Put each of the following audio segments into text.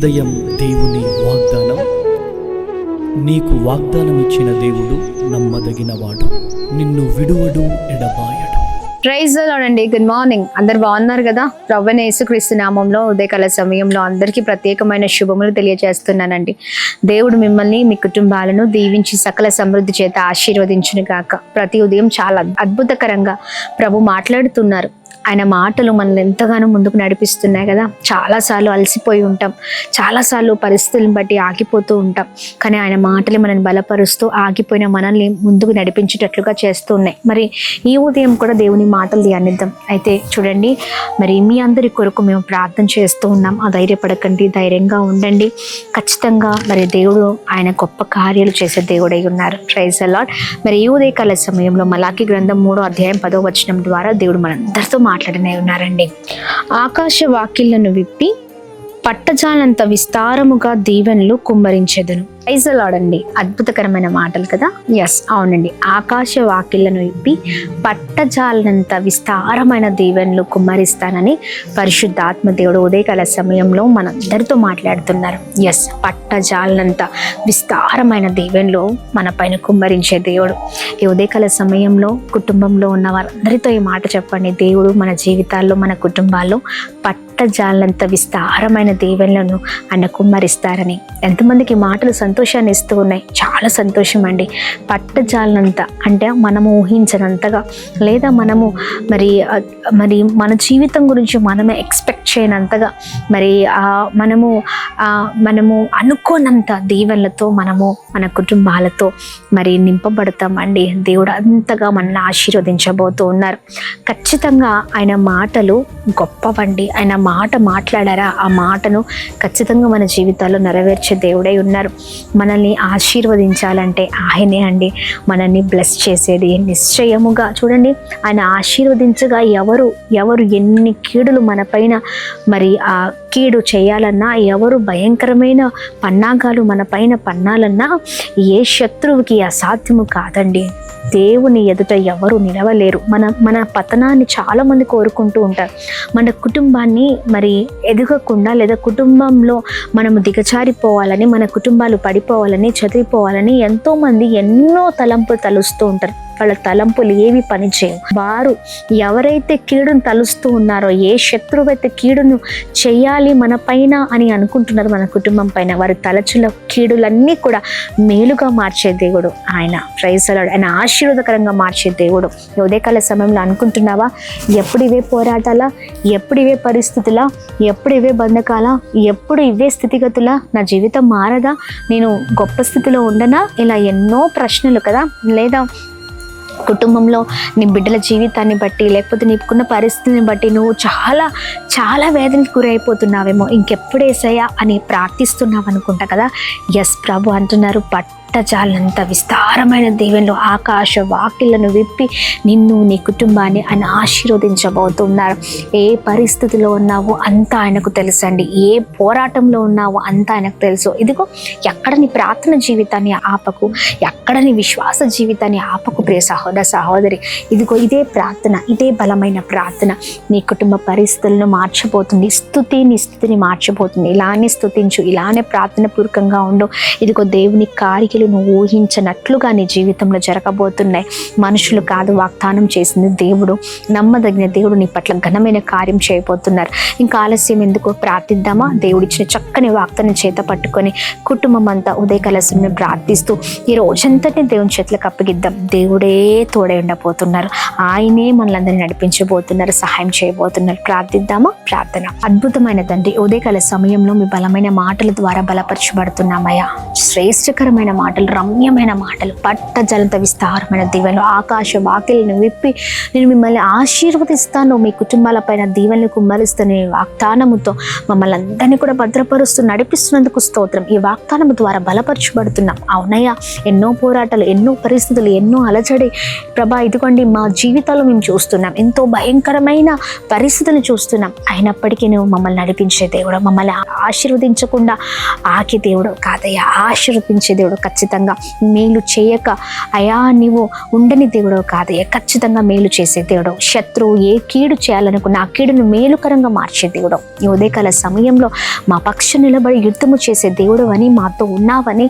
ఉదయం దేవుని వాగ్దానం. నీకు వాగ్దానం ఇచ్చిన దేవుడు నమ్మదగినవాడు, నిన్ను విడువడు, ఎడబాయడు. ప్రైజ్ ది లార్డ్ అండి. Good morning. అందరు బాగున్నారు కదా? ప్రభువైన యేసుక్రీస్తు నామంలో ఉదయకాల సమయంలో అందరికీ ప్రత్యేకమైన శుభములు తెలియజేస్తున్నానండి. దేవుడు మిమ్మల్ని, మీ కుటుంబాలను దీవించి సకల సమృద్ధి చేత ఆశీర్వదించును గాక. ప్రతి ఉదయం చాలా అద్భుతకరంగా ప్రభు మాట్లాడుతున్నారు. ఆయన మాటలు మనల్ని ఎంతగానో ముందుకు నడిపిస్తున్నాయి కదా. చాలాసార్లు అలసిపోయి ఉంటాం, చాలాసార్లు పరిస్థితులను బట్టి ఆగిపోతూ ఉంటాం. కానీ ఆయన మాటలు మనల్ని బలపరుస్తూ ఆగిపోయిన మనల్ని ముందుకు నడిపించేటట్లుగా చేస్తూ ఉన్నాయి. మరి ఈ ఉదయం కూడా దేవుని మాటలు ధ్యానిద్దాం. అయితే చూడండి, మరి మీ అందరి కొరకు మేము ప్రార్థన చేస్తూ ఉన్నాం. ధైర్యపడకండి, ధైర్యంగా ఉండండి. ఖచ్చితంగా మరి దేవుడు ఆయన గొప్ప కార్యాలు చేసే దేవుడై ఉన్నారు. Praise the Lord. మరి ఈ ఉదయకాల సమయంలో మలాకీ గ్రంథం 3వ అధ్యాయం 10వ వచనం ద్వారా దేవుడు మనందరితో మాట్లాడనే ఉన్నారండి. ఆకాశ వాకిళ్లను విప్పి పట్టజాలంత విస్తారముగా దీవెనలు కుమ్మరించెదను. ప్రైజ్ ది లార్డ్ అండి. అద్భుతకరమైన మాటలు కదా. ఎస్, అవునండి. ఆకాశ వాకిళ్లను విప్పి పట్టజాలనంత విస్తారమైన దీవెనలు కుమ్మరిస్తానని పరిశుద్ధాత్మ దేవుడు ఉదయకాల సమయంలో మనందరితో మాట్లాడుతున్నారు. ఎస్, పట్టజాలనంత విస్తారమైన దీవెనలు మన పైన కుమ్మరించే దేవుడు. ఈ ఉదయకాల సమయంలో కుటుంబంలో ఉన్న వారందరితో ఈ మాట చెప్పండి. దేవుడు మన జీవితాల్లో, మన కుటుంబాల్లో పట్టజాలనంత విస్తారమైన దీవెనలను ఆయన కుమ్మరిస్తారని. ఎంతమందికి మాటలు సంతోషాన్ని ఇస్తూ ఉన్నాయి. చాలా సంతోషం అండి. పట్టజాలనంత అంటే మనము ఊహించినంతగా, లేదా మనము మరి మన జీవితం గురించి మనమే ఎక్స్పెక్ట్ చేయనంతగా, మరి మనము అనుకోనంత దీవెనలతో మనము మన కుటుంబాలతో మరి నింపబడతామండి. దేవుడు అంతగా మనల్ని ఆశీర్వదించబోతూ ఉన్నారు. ఖచ్చితంగా ఆయన మాటలు గొప్పవండి. ఆయన మాట మాట్లాడారా, ఆ మాటను ఖచ్చితంగా మన జీవితాల్లో నెరవేర్చే దేవుడై ఉన్నారు. మనల్ని ఆశీర్వదించాలంటే ఆయనే అండి మనల్ని బ్లెస్ చేసేది. నిశ్చయముగా చూడండి, ఆయన ఆశీర్వదించగా ఎవరు ఎన్ని కీడులు మన పైన మరి ఆ కీడు చేయాలన్నా, ఎవరు భయంకరమైన పన్నాగాలు మన పైన పన్నాలన్నా ఏ శత్రువుకి అసాధ్యము కాదండి. దేవుని ఎదుట ఎవరు నిలవలేరు. మన పతనాన్ని చాలా మంది కోరుకుంటూ ఉంటారు. మన కుటుంబాన్ని మరి ఎదగకుండా, లేదా కుటుంబంలో మనము దిగజారిపోవాలని, మన కుటుంబాలు పడిపోవాలని, చదివిపోవాలని ఎంతోమంది ఎన్నో తలంపులు తలుస్తూ ఉంటారు. వాళ్ళ తలంపులు ఏవి పనిచేయవు. వారు ఎవరైతే కీడును తలుస్తూ ఉన్నారో, ఏ శత్రువు అయితే కీడును చేయాలి మన పైన అని అనుకుంటున్నారు మన కుటుంబం పైన, వారి తలచుల కీడులన్నీ కూడా మేలుగా మార్చే దేవుడు ఆయన. Praise the Lord. ఆయన ఆశీర్వాదకరంగా మార్చే దేవుడు. ఉదయకాల సమయంలో అనుకుంటున్నావా, ఎప్పుడు ఇవే పోరాటాలా, ఎప్పుడు ఇవే పరిస్థితులా, ఎప్పుడు ఇవే బంధకాలా, ఎప్పుడు ఇవే స్థితిగతులా, నా జీవితం మారదా, నేను గొప్ప స్థితిలో ఉండనా, ఇలా ఎన్నో ప్రశ్నలు కదా. లేదా కుటుంబంలో నీ బిడ్డల జీవితాన్ని బట్టి, లేకపోతే నీకున్న పరిస్థితిని బట్టి నువ్వు చాలా చాలా వేదనకు గురైపోతున్నావేమో, ఇంకెప్పుడు యేసయ్యా అని ప్రార్థిస్తున్నావు అనుకుంటా కదా. ఎస్, ప్రభు అంటున్నారు, పట్టజాలంత విస్తారమైన దీవెనలు ఆకాశ వాకిళ్లను విప్పి నిన్ను, నీ కుటుంబాన్ని ఆయన ఆశీర్వదించబోతున్నారు. ఏ పరిస్థితిలో ఉన్నావో అంతా ఆయనకు తెలుసండి. ఏ పోరాటంలో ఉన్నావో అంతా ఆయనకు తెలుసు. ఇదిగో, ఎక్కడ నీ ప్రార్థన జీవితాన్ని ఆపకు, ఎక్కడ నీ విశ్వాస జీవితాన్ని ఆపకు ప్రియ సహోదరి. ఇదిగో, ఇదే ప్రార్థన, ఇదే బలమైన ప్రార్థన నీ కుటుంబ పరిస్థితులను మార్చబోతుంది. నీ స్థితిని మార్చబోతుంది. ఇలానే స్తుతించు, ఇలానే ప్రార్థన పూర్వకంగా ఉండు. ఇదిగో, దేవుని కార్యాలు నువ్వు ఊహించినట్లుగా నీ జీవితంలో జరగబోతున్నాయి. మనుషులు కాదు, వాగ్దానం చేసింది దేవుడు. నమ్మదగిన దేవుడు నీ పట్ల ఘనమైన కార్యం చేయబోతున్నారు. ఇంకా ఆలస్యం ఎందుకు, ప్రార్థిద్దామా? దేవుడిచ్చిన చక్కని వాగ్దానం చేత పట్టుకొని కుటుంబం అంతా ఉదయకాల సమయం ప్రార్థిస్తూ ఈ రోజంతటిని దేవుని చేతులకు అప్పగిద్దాం. దేవుడే తోడై ఉండబోతున్నారు. ఆయనే మనలందరినీ నడిపించబోతున్నారు, సహాయం చేయబోతున్నారు. ప్రార్థిద్దామా? ప్రార్థన. అద్భుతమైన తండ్రి, ఉదయకాల సమయంలో మీ బలమైన మాటల ద్వారా బలపరచబడుతున్నామయ్యా. శ్రేష్టకరమైన మాటలు, రమ్యమైన మాటలు, పట్టజలంత విస్తారమైన దీవెనలు, ఆకాశ వాకిళ్లను విప్పి నేను మిమ్మల్ని ఆశీర్వదిస్తాను, మీ కుటుంబాల పైన దీవెనలు కుమ్మరిస్తాను ఈ వాగ్దానముతో మమ్మల్ని అందరినీ కూడా భద్రపరుస్తూ నడిపిస్తున్నందుకు స్తోత్రం. ఈ వాగ్దానము ద్వారా బలపరచబడుతున్నాం. అవునయ్యా, ఎన్నో పోరాటాలు, ఎన్నో పరిస్థితులు, ఎన్నో అలజడి ప్రభా, ఇదిగోండి మా జీవితాల్లో మేము చూస్తున్నాం, ఎంతో భయంకరమైన పరిస్థితులను చూస్తున్నాం. అయినప్పటికీ నువ్వు మమ్మల్ని నడిపించే దేవుడు, మమ్మల్ని ఆశీర్వదించకుండా ఆకి దేవుడు కాదయ్యా, ఆశీర్వదించే దేవుడు. ఖచ్చితంగా మేలు చేయక అయా నీవు ఉండని దేవుడు కాదయ్యా, ఖచ్చితంగా మేలు చేసే దేవుడు. శత్రువు ఏ కీడు చేయాలనుకున్న ఆ కీడును మేలుకరంగా మార్చే దేవుడు. ఈ ఉదయకాల సమయంలో మా పక్షం నిలబడి యుద్ధము చేసే దేవుడు అని, మాతో ఉన్నావని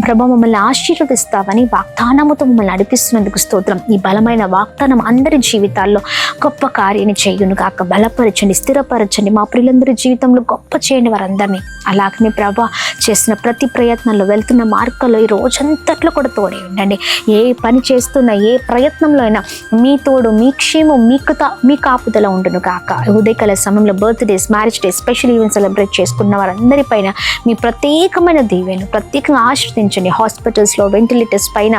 ప్రభా, మమ్మల్ని ఆశీర్వదిస్తావని వాగ్దానముతో మమ్మల్ని నడిపిస్తున్నందుకు స్తోత్రం. ఈ బలమైన వాగ్దానం అందరి జీవితాల్లో గొప్ప కార్యాన్ని చేయును గాక. బలపరచండి, స్థిరపరచండి, మా ప్రియులందరి జీవితంలో గొప్ప చేయండి వారందరినీ. అలాగనే ప్రభా చేసిన ప్రతి ప్రయత్నంలో, వెళ్తున్న మార్గంలో ఈ రోజంతట్లో కూడా తోడే ఉండండి. ఏ పని చేస్తున్నా, ఏ ప్రయత్నంలో అయినా మీ తోడు, మీ క్షేమం, మీ కాపుదల ఉండును గాక. ఉదయకాల సమయంలో birthdays, marriage days, special event celebrate చేసుకున్న వారందరిపైన మీ ప్రత్యేకమైన దీవెను ప్రత్యేకంగా ఆశ్రదించండి. హాస్పిటల్స్లో, వెంటిలేటర్స్ పైన,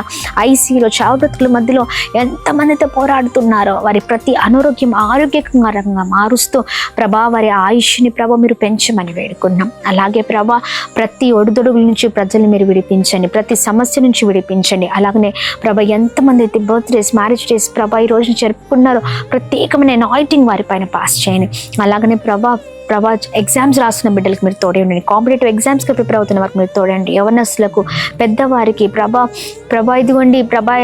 ఐసీయూలో, చావు బ్రతుకుల మధ్యలో ఎంతమందితో పోరాడుతున్నారో వారి ప్రతి అనారోగ్యం ఆరోగ్యకరంగా మారుస్తూ ప్రభా వారి ఆయుష్ని ప్రభా మీరు పెంచమని వేడుకున్నాం. అలాగే ప్రభా ప్రతి ఒడిదొడుగుల నుంచి ప్రజల్ని మీరు విడిపించండి, ప్రతి సమస్య నుంచి విడిపించండి. అలాగనే ప్రభా ఎంతమంది అయితే బర్త్డేస్, మ్యారేజ్ డేస్ ప్రభా ఈ రోజున జరుపుకున్నారో ప్రత్యేకమైన అనాయింటింగ్ వారి పైన పాస్ చేయండి. అలాగనే ప్రభా ఎగ్జామ్స్ రాస్తున్న బిడ్డలకు మీరు తోడండి, కాంపిటేటివ్ ఎగ్జామ్స్కి ప్రిపేర్ అవుతున్న వారికి మీరు తోడండి, యవనస్తులకు, పెద్దవారికి ప్రభా ఇదిగోండి ప్రభా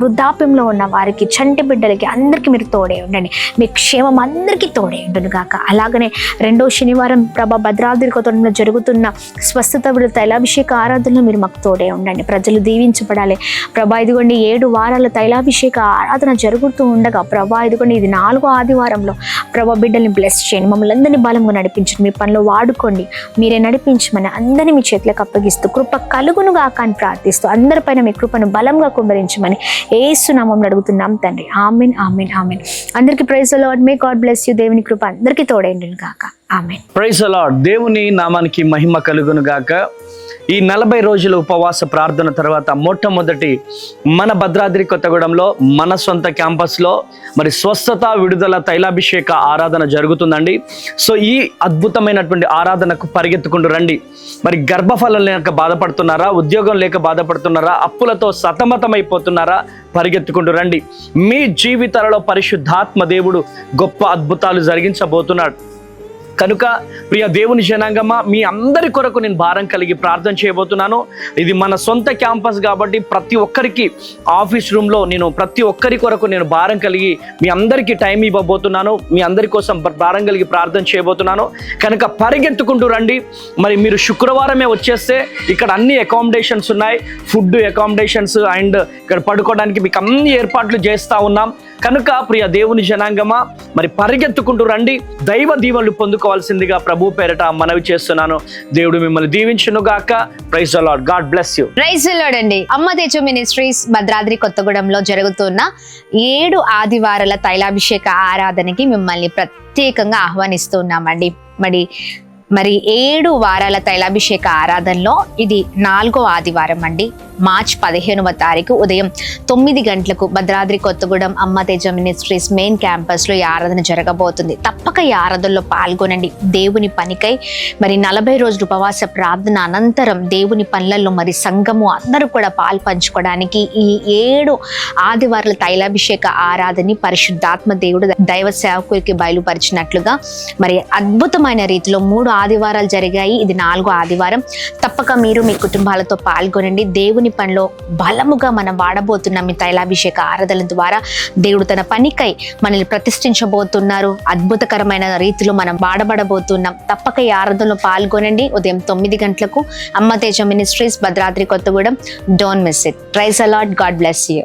వృద్ధాప్యంలో ఉన్న వారికి, చంటి బిడ్డలకి అందరికీ మీరు తోడే ఉండండి. మీ క్షేమం అందరికీ తోడే ఉండును గాక. అలాగనే 2వ శనివారం ప్రభా భద్రాద్రి కొత్తగూడెంలో జరుగుతున్న స్వస్థత విడుదల తైలాభిషేక ఆరాధనలో మీరు మాకు తోడే ఉండండి. ప్రజలు దీవించబడాలి ప్రభా. ఇదిగోండి 7 వారాల తైలాభిషేక ఆరాధన జరుగుతూ ఉండగా ప్రభా ఇదిగోండి ఇది 4వ ఆదివారంలో ప్రభా బిడ్డల్ని బ్లెస్ చేయండి, మమ్మల్ని అందరినీ బలంగా నడిపించండి, మీ పనిలో వాడుకోండి, మీరే నడిపించమని అందరినీ మీ చేతులకు అప్పగిస్తూ కృప కలుగును గాక అని ప్రార్థిస్తూ అందరిపైన మీ కృపను బలంగా కుమ్మరించమని యేసు నామములో అడుగుతున్నాం తండ్రి. ఆమేన్, ఆమేన్, ఆమేన్. అందరికీ praise the Lord. May God bless you. దేవుని కృప అందరికీ తోడైండును గాక. ఆమేన్. Praise the Lord. దేవుని నామానికి మహిమ కలుగును గాక. ఈ 40 రోజుల ఉపవాస ప్రార్థన తర్వాత మొట్టమొదటి మన భద్రాద్రి కొత్తగూడెంలో మన సొంత క్యాంపస్లో మరి స్వస్థత విడుదల తైలాభిషేక ఆరాధన జరుగుతుందండి. సో ఈ అద్భుతమైనటువంటి ఆరాధనకు పరిగెత్తుకుంటూ రండి. మరి గర్భఫలం లేక బాధపడుతున్నారా, ఉద్యోగం లేక బాధపడుతున్నారా, అప్పులతో సతమతమైపోతున్నారా, పరిగెత్తుకుంటూ రండి. మీ జీవితాలలో పరిశుద్ధాత్మ దేవుడు గొప్ప అద్భుతాలు జరిగించబోతున్నాడు. కనుక ప్రియ దేవుని జనాంగమా, మీ అందరి కొరకు నేను భారం కలిగి ప్రార్థన చేయబోతున్నాను. ఇది మన సొంత క్యాంపస్ కాబట్టి ప్రతి ఒక్కరికి ఆఫీస్ రూమ్లో నేను ప్రతి ఒక్కరి కొరకు నేను భారం కలిగి మీ అందరికీ టైం ఇవ్వబోతున్నాను. మీ అందరి కోసం భారం కలిగి ప్రార్థన చేయబోతున్నాను. కనుక పరిగెత్తుకుంటూ రండి. మరి మీరు శుక్రవారమే వచ్చేస్తే ఇక్కడ అన్ని అకామిడేషన్స్ ఉన్నాయి, ఫుడ్ అకామిడేషన్స్ అండ్ ఇక్కడ పడుకోవడానికి మీకు అన్ని ఏర్పాట్లు చేస్తూ ఉన్నాం. కనుక ప్రియ దేవుని జనాంగమా, మరి పరిగెత్తుకుంటూ రండి. దైవ దీవెనలు పొందుకోవాల్సిందిగా ప్రభు పేరట మనవి చేస్తున్నాను. దేవుడు మిమ్మల్ని దీవించును గాక. Praise the Lord. God bless you. Praise the Lord అండి. అమ్మ తేజ మినిస్ట్రీస్ భద్రాద్రి కొత్తగూడెంలో జరుగుతున్న 7 ఆదివారాల తైలాభిషేక ఆరాధనకి మిమ్మల్ని ప్రత్యేకంగా ఆహ్వానిస్తున్నామండి. మరి 7 వారాల తైలాభిషేక ఆరాధనలో ఇది 4వ ఆదివారం అండి. మార్చ్ 15వ తారీఖు ఉదయం 9 గంటలకు భద్రాద్రి కొత్తగూడెం అమ్మ తేజ మినిస్ట్రీస్ మెయిన్ క్యాంపస్లో ఈ ఆరాధన జరగబోతుంది. తప్పక ఈ ఆరాధనలో పాల్గొనండి. దేవుని పనికై మరి 40 రోజులు ఉపవాస ప్రార్థన అనంతరం దేవుని పనులలో మరి సంఘము అందరూ కూడా పాలు పంచుకోవడానికి ఈ 7 ఆదివారాల తైలాభిషేక ఆరాధనని పరిశుద్ధాత్మ దేవుడు దైవ సేవకులకి బయలుపరిచినట్లుగా మరి అద్భుతమైన రీతిలో 3 ఆదివారాలు జరిగాయి. ఇది 4వ ఆదివారం. తప్పక మీరు మీ కుటుంబాలతో పాల్గొనండి. దేవుని పనిలో బలముగా మనం వాడబోతున్నాం. ఈ తైలాభిషేక ఆరాధన ద్వారా దేవుడు తన పనికై మనల్ని ప్రతిష్ఠించబోతున్నారు. అద్భుతకరమైన రీతిలో మనం వాడబడబోతున్నాం. తప్పక ఈ ఆరాధనలో పాల్గొనండి. ఉదయం 9 గంటలకు Amma Teja ministries Bhadradri Kothagudem. Don't miss it. Praise the Lord. God bless you.